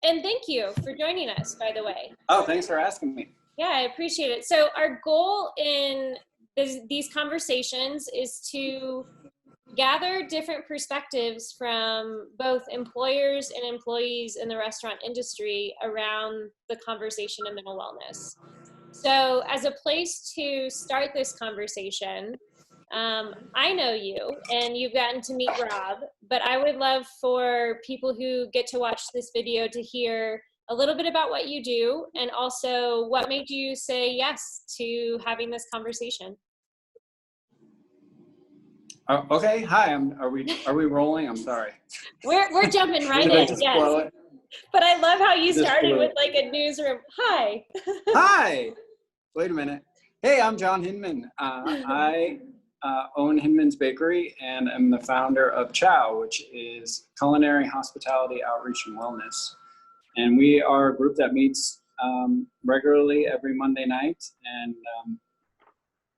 And thank you for joining us, by the way. Oh, thanks for asking me. Yeah, I appreciate it. So our goal in these conversations is to gather different perspectives from both employers and employees in the restaurant industry around the conversation of mental wellness. So as a place to start this conversation, I know you and you've gotten to meet Rob, but I would love for people who get to watch this video to hear a little bit about what you do and also what made you say yes to having this conversation. Okay, hi. Are we rolling? I'm sorry. We're jumping right in. Yes. But I love how you started with like a newsroom. Hi. Hi. Wait a minute. Hey, I'm John Hinman. I own Hinman's Bakery and am the founder of CHOW, which is Culinary Hospitality Outreach and Wellness. And we are a group that meets regularly every Monday night. And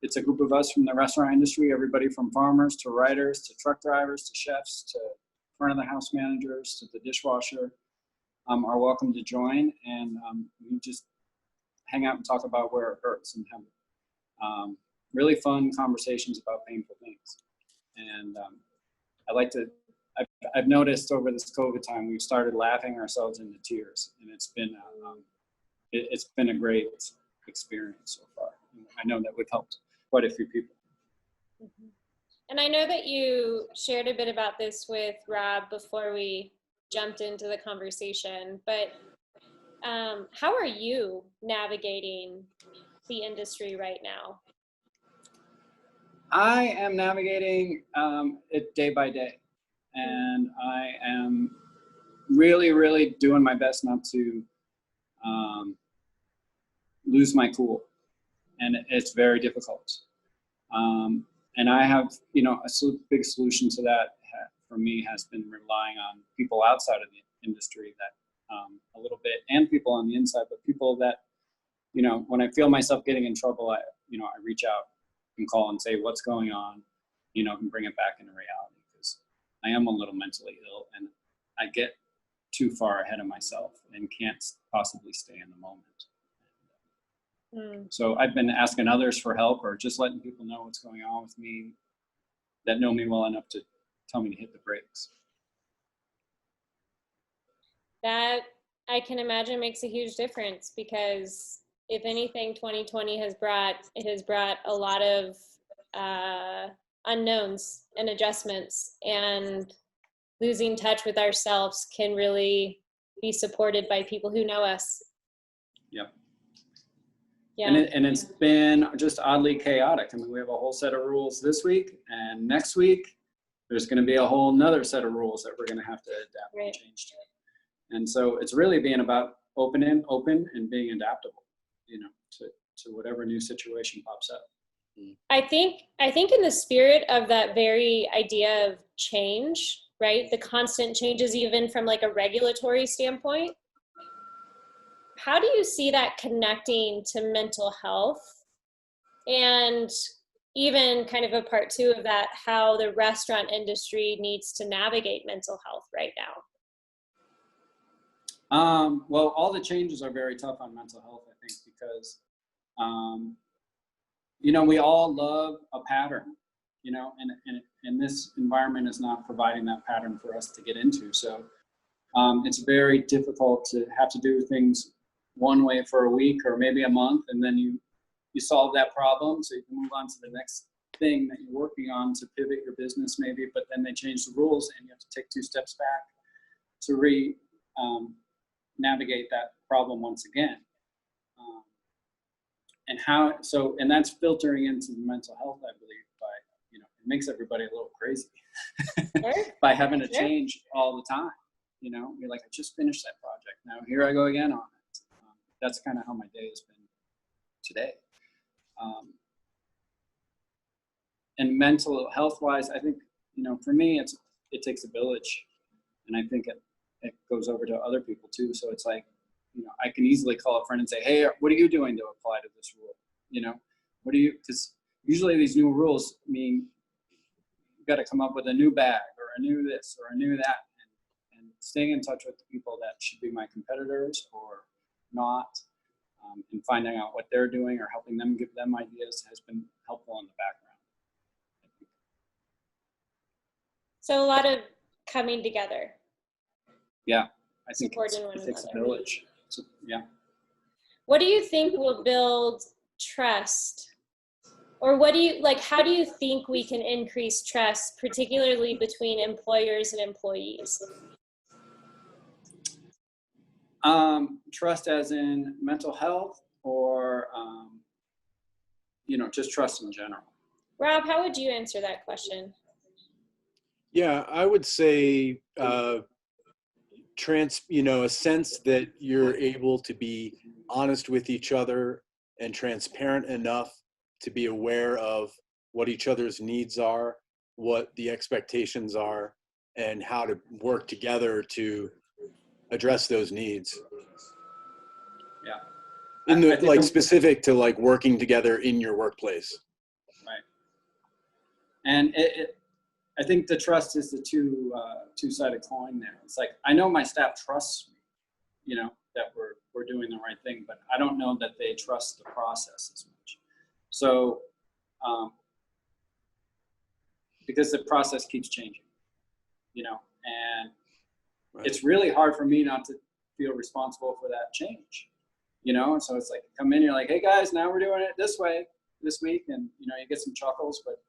it's a group of us from the restaurant industry, everybody from farmers to writers to truck drivers to chefs to front of the house managers to the dishwasher are welcome to join. And we just hang out and talk about where it hurts and have really fun conversations about painful things. And I've noticed over this COVID time, we've started laughing ourselves into tears, and it's been a great experience so far. I know that we've helped quite a few people. Mm-hmm. And I know that you shared a bit about this with Rob before we jumped into the conversation, but how are you navigating the industry right now? I am navigating it day by day, and I am really, really doing my best not to lose my cool, and it's very difficult. And I have, a big solution to that for me has been relying on people outside of the industry that a little bit, and people on the inside, but people that, when I feel myself getting in trouble, I reach out and call and say what's going on, and bring it back into reality, because I am a little mentally ill and I get too far ahead of myself and can't possibly stay in the moment. So I've been asking others for help, or just letting people know what's going on with me that know me well enough to tell me to hit the brakes. That, I can imagine, makes a huge difference, because if anything, 2020 has brought a lot of unknowns and adjustments, and losing touch with ourselves can really be supported by people who know us. Yep. Yeah. And it's been just oddly chaotic. I mean, we have a whole set of rules this week, and next week there's going to be a whole nother set of rules that we're going to have to adapt and change to. And so it's really being about open and being adaptable, to whatever new situation pops up. I think in the spirit of that very idea of change, right? The constant changes, even from like a regulatory standpoint. How do you see that connecting to mental health? And even kind of a part two of that, how the restaurant industry needs to navigate mental health right now? Well, all the changes are very tough on mental health, I think, because, we all love a pattern, and this environment is not providing that pattern for us to get into. So it's very difficult to have to do things one way for a week or maybe a month, and then you solve that problem, so you can move on to the next thing that you're working on to pivot your business maybe, but then they change the rules and you have to take 2 steps back to navigate that problem once again. And that's filtering into the mental health, I believe, by, it makes everybody a little crazy by having to change all the time. You're like, I just finished that project. Now here I go again on it. That's kind of how my day has been today. And mental health wise, I think, for me, it takes a village, and I think it goes over to other people too. So it's like, I can easily call a friend and say, hey, what are you doing to apply to this rule? Because usually these new rules mean got to come up with a new bag or a new this or a new that, and staying in touch with the people that should be my competitors or not, and finding out what they're doing or helping them, give them ideas, has been helpful in the background. So a lot of coming together. Yeah, I think Supporting one it takes a another. village. So, yeah. What do you think will build trust? Or what do you, like, how do you think we can increase trust, particularly between employers and employees? Trust as in mental health, or, just trust in general. Rob, how would you answer that question? Yeah, I would say a sense that you're able to be honest with each other and transparent enough to be aware of what each other's needs are, what the expectations are, and how to work together to address those needs. Yeah. Specific to like working together in your workplace. Right. And I think the trust is the two-sided coin there. It's like, I know my staff trusts me, that we're doing the right thing, but I don't know that they trust the process as much. So, because the process keeps changing, and Right. It's really hard for me not to feel responsible for that change, so it's like, come in, you're like, hey guys, now we're doing it this way this week, and you get some chuckles, but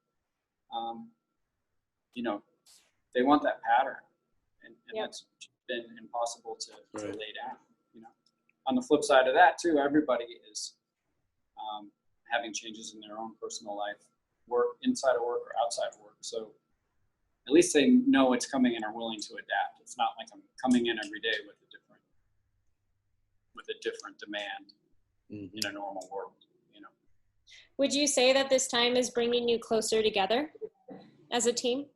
they want that pattern, and Yep. that's been impossible to Right. lay down. On the flip side of that too, everybody is having changes in their own personal life, work inside of work or outside of work, so at least they know it's coming and are willing to adapt. It's not like I'm coming in every day with a different demand in a normal world. Would you say that this time is bringing you closer together as a team?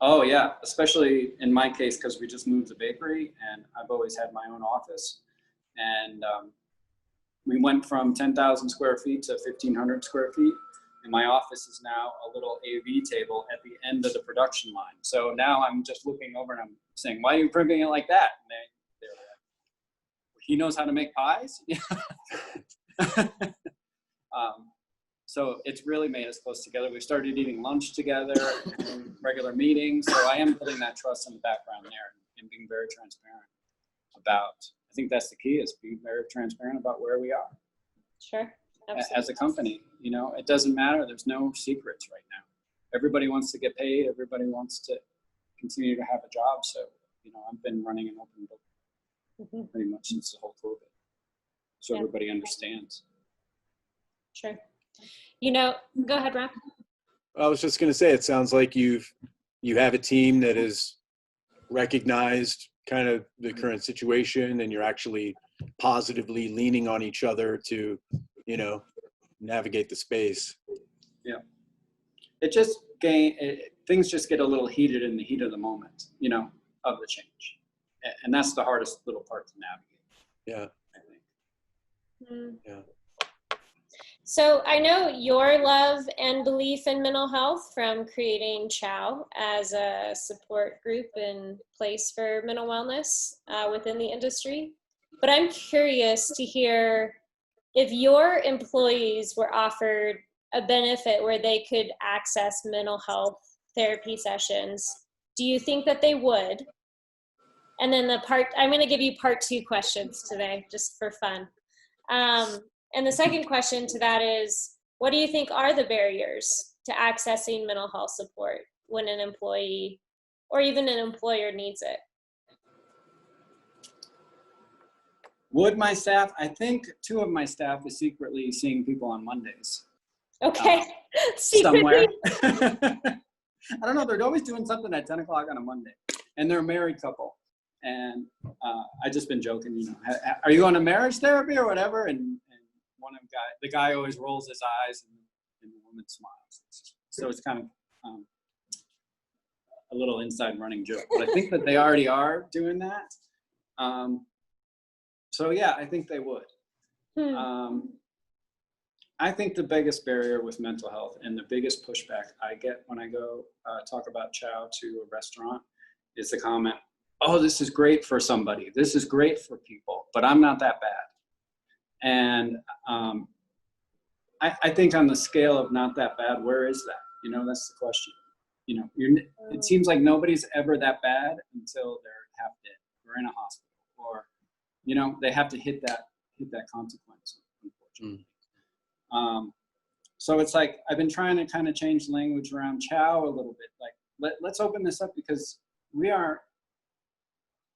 Oh yeah, especially in my case, because we just moved the bakery and I've always had my own office, and we went from 10,000 square feet to 1,500 square feet. And my office is now a little AV table at the end of the production line. So now I'm just looking over and I'm saying, why are you printing it like that? And they're like, he knows how to make pies? So it's really made us close together. We started eating lunch together, regular meetings. So I am building that trust in the background there and being very transparent about, I think that's the key, is being very transparent about where we are. Sure. Absolutely. As a company, it doesn't matter. There's no secrets right now. Everybody wants to get paid. Everybody wants to continue to have a job. So, I've been running an open book pretty much since the whole COVID. So everybody understands. Sure. Go ahead, Rob. I was just going to say, it sounds like you have a team that has recognized kind of the current situation, and you're actually positively leaning on each other to navigate the space. Yeah. Things just get a little heated in the heat of the moment, of the change. And that's the hardest little part to navigate. Yeah. I think. Yeah. So I know your love and belief in mental health from creating CHOW as a support group and place for mental wellness within the industry. But I'm curious to hear, if your employees were offered a benefit where they could access mental health therapy sessions, do you think that they would? And then I'm going to give you part 2 questions today, just for fun. And the second question to that is, what do you think are the barriers to accessing mental health support when an employee or even an employer needs it? Would my staff? I think 2 of my staff is secretly seeing people on Mondays. Okay. Somewhere. I don't know. They're always doing something at 10 o'clock on a Monday. And they're a married couple. And I just been joking, are you on a marriage therapy or whatever? And the guy always rolls his eyes and the woman smiles. So it's kind of a little inside running joke. But I think that they already are doing that. So yeah, I think they would. I think the biggest barrier with mental health and the biggest pushback I get when I go talk about CHOW to a restaurant is the comment, oh, this is great for somebody. This is great for people, but I'm not that bad. And I think on the scale of not that bad, where is that? You know, that's the question. You know, it seems like nobody's ever that bad until they're half dead or in a hospital, or, you know, they have to hit that consequence, unfortunately. So it's like, I've been trying to kind of change language around CHOW a little bit. Like, let's open this up, because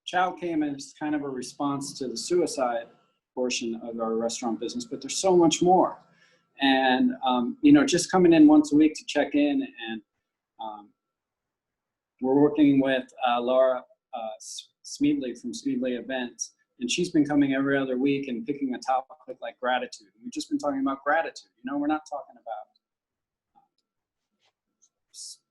CHOW came as kind of a response to the suicide portion of our restaurant business, but there's so much more. And, you know, just coming in once a week to check in, and we're working with Laura Smeedley from Smeedley Events, and she's been coming every other week and picking a topic like gratitude. We've just been talking about gratitude. You know, we're not talking about,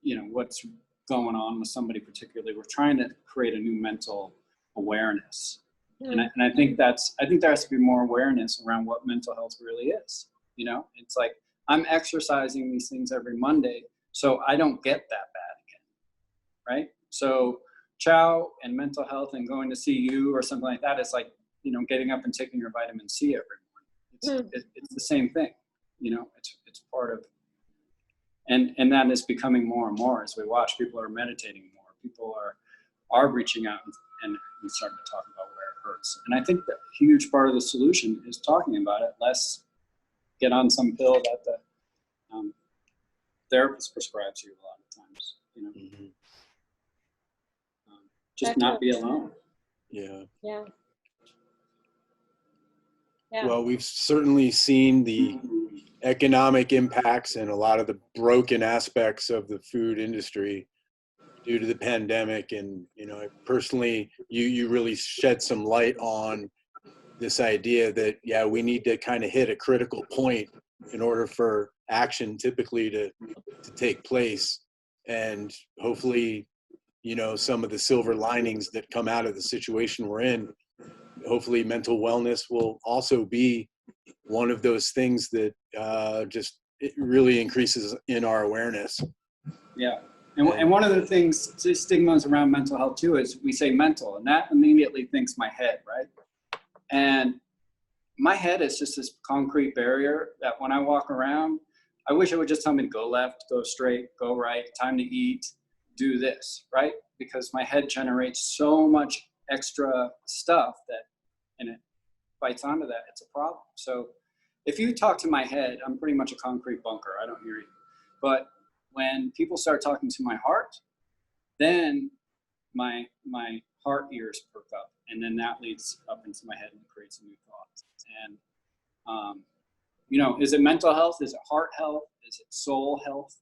you know, what's going on with somebody particularly. We're trying to create a new mental awareness. And I think there has to be more awareness around what mental health really is. You know, it's like, I'm exercising these things every Monday so I don't get that bad again, right? So CHOW and mental health and going to see you or something like that is like, you know, getting up and taking your vitamin C every morning. It's the same thing, you know, it's part of, and that is becoming more and more as we watch. People are meditating more. People are reaching out and starting to talk about where it hurts. And I think that a huge part of the solution is talking about it, less get on some pill that the therapist prescribes you a lot of times, you know. Just not be alone. Yeah. Yeah. Well, we've certainly seen the economic impacts and a lot of the broken aspects of the food industry due to the pandemic. And, you know, personally, you really shed some light on this idea that, yeah, we need to kind of hit a critical point in order for action typically to take place. And hopefully, you know, some of the silver linings that come out of the situation we're in, hopefully mental wellness will also be one of those things that just it really increases in our awareness. Yeah. And one of the things, stigmas around mental health too, is we say mental, and that immediately thinks my head, right? And my head is just this concrete barrier that when I walk around, I wish it would just tell me to go left, go straight, go right, time to eat, do this, right? Because my head generates so much extra stuff that, and it bites onto that, it's a problem. So if you talk to my head, I'm pretty much a concrete bunker. I don't hear you. But when people start talking to my heart, then my heart ears perk up, and then that leads up into my head and creates new thoughts. And you know, is it mental health? Is it heart health? Is it soul health?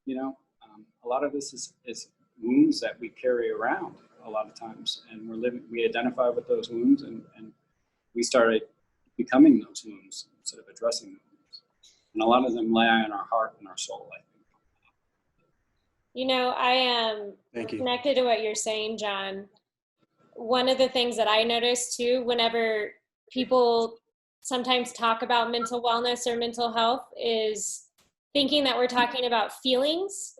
You know, a lot of this is wounds that we carry around a lot of times, and we identify with those wounds, and we started becoming those wounds instead of addressing the wounds. And a lot of them lie in our heart and our soul, I think. You know, I am connected to what you're saying, John. One of the things that I notice too, whenever people sometimes talk about mental wellness or mental health, is thinking that we're talking about feelings.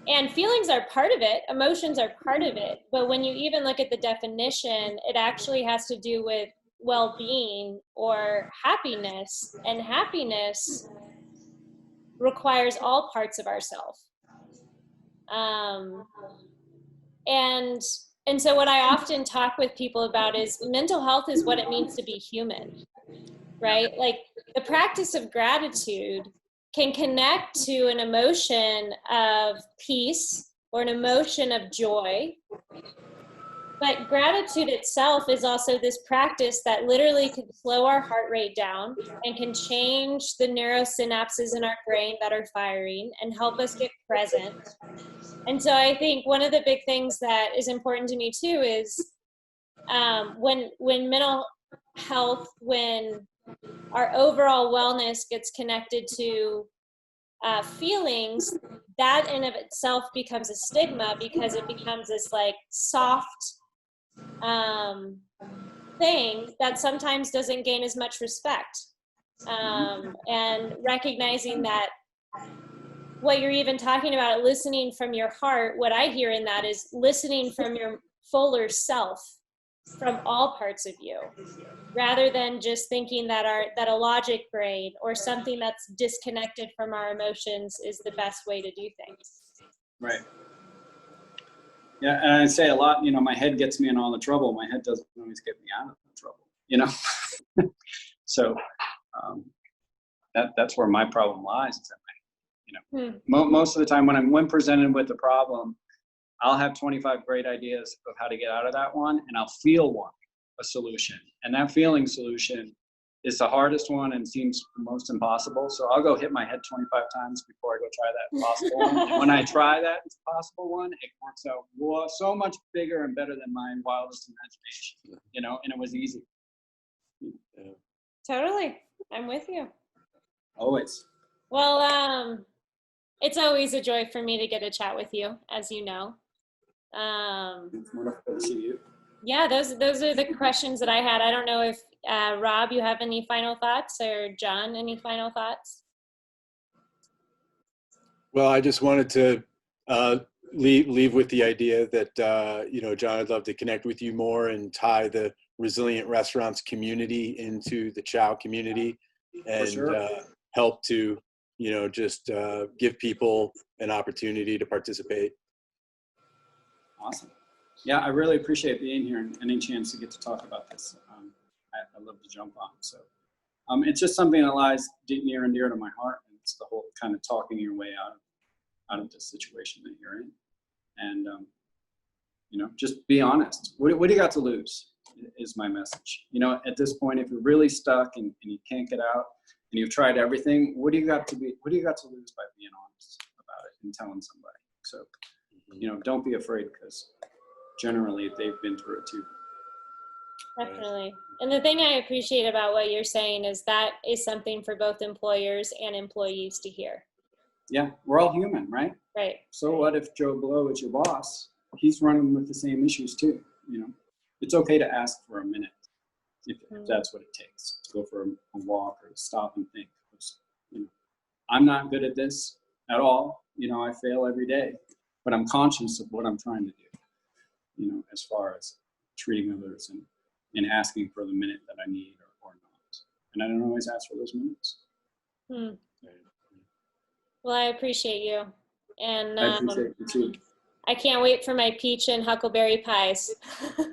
And feelings are part of it, emotions are part of it. But when you even look at the definition, it actually has to do with well-being or happiness. And happiness requires all parts of ourselves. And so what I often talk with people about is mental health is what it means to be human, right? Like the practice of gratitude can connect to an emotion of peace or an emotion of joy. But gratitude itself is also this practice that literally can slow our heart rate down and can change the neurosynapses in our brain that are firing and help us get present. And so I think one of the big things that is important to me too is when mental health, when our overall wellness gets connected to feelings, that in of itself becomes a stigma, because it becomes this like soft thing that sometimes doesn't gain as much respect. And recognizing that what you're even talking about, listening from your heart, what I hear in that is listening from your fuller self, from all parts of you, rather than just thinking that that a logic brain or something that's disconnected from our emotions is the best way to do things. Right. Yeah, and I say a lot, you know, my head gets me in all the trouble. My head doesn't always get me out of the trouble, you know? So that's where my problem lies, is that most of the time when presented with the problem, I'll have 25 great ideas of how to get out of that one, and I'll feel a solution. And that feeling solution is the hardest one and seems the most impossible. So I'll go hit my head 25 times before I go try that possible one. And when I try that possible one, it works out so much bigger and better than my wildest imagination, you know, and it was easy. Yeah. Totally. I'm with you. Always. Well, it's always a joy for me to get a chat with you, as you know. It's wonderful to see you. Yeah, those are the questions that I had. I don't know if Rob, you have any final thoughts, or John, any final thoughts? Well, I just wanted to leave with the idea that, you know, John, I'd love to connect with you more and tie the Resilient Restaurants community into the CHOW community, and help to, you know, just give people an opportunity to participate. Awesome. Yeah, I really appreciate being here and any chance to get to talk about this. I love to jump on. So it's just something that lies near and dear to my heart. And it's the whole kind of talking your way out of the situation that you're in. And, you know, just be honest. What do you got to lose is my message. You know, at this point, if you're really stuck and you can't get out and you've tried everything, what do you got to lose by being honest about it and telling somebody? So, you know, don't be afraid, because generally they've been through it too. Definitely. And the thing I appreciate about what you're saying is that is something for both employers and employees to hear. Yeah, we're all human, right? Right. So what if Joe Blow is your boss? He's running with the same issues too. You know, it's okay to ask for a minute if that's what it takes, to go for a walk or to stop and think. You know, I'm not good at this at all. You know, I fail every day, but I'm conscious of what I'm trying to do. You know, as far as treating others and asking for the minute that I need or not. And I don't always ask for those minutes. Well, I appreciate you. And I appreciate you too. I can't wait for my peach and huckleberry pies.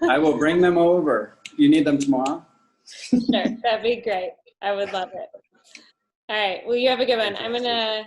I will bring them over. You need them tomorrow? Sure, that'd be great. I would love it. All right, well, you have a good one. I'm going to